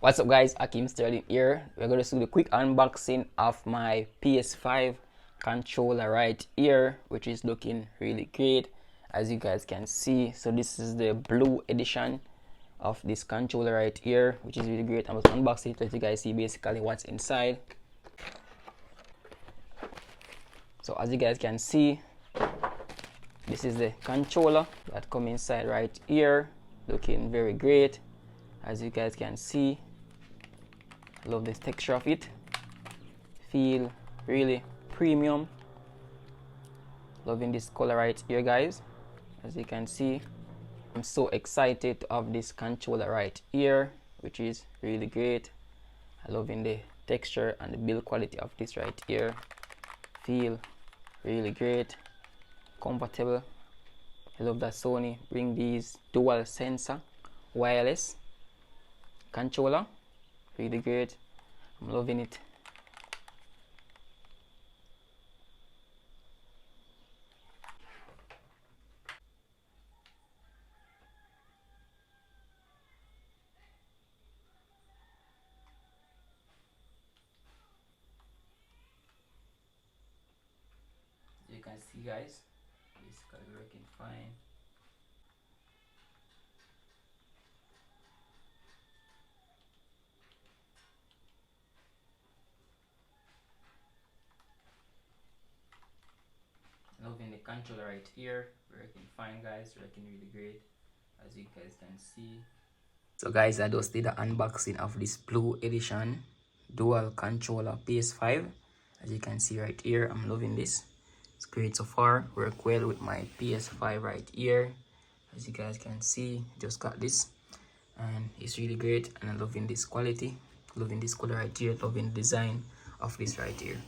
What's up guys, Akim Sterling here. We're going to do the quick unboxing of my PS5 controller right here, which is looking really great as you guys can see. So this is the blue edition of this controller right here, which is really great. I'm going to unbox it, let you guys see basically what's inside. So as you guys can see, this is the controller that comes inside right here, looking very great as you guys can see. Love the texture of it, feel really premium. Loving this color right here guys. As you can see, I'm so excited to have this controller right here, which is really great. I loving the texture and the build quality of this right here. Feel really great, comfortable. I love that Sony bring these dual sensor wireless controller. Really great. I'm loving it. You can see guys, basically working fine. Loving the controller right here, working fine guys, working really great as you guys can see. So guys, I just did the unboxing of this blue edition dual controller PS5. As you can see right here, I'm loving this. It's great so far, work well with my PS5 right here. As you guys can see, just got this and it's really great, and I'm loving this quality, loving this color right here, loving the design of this right here.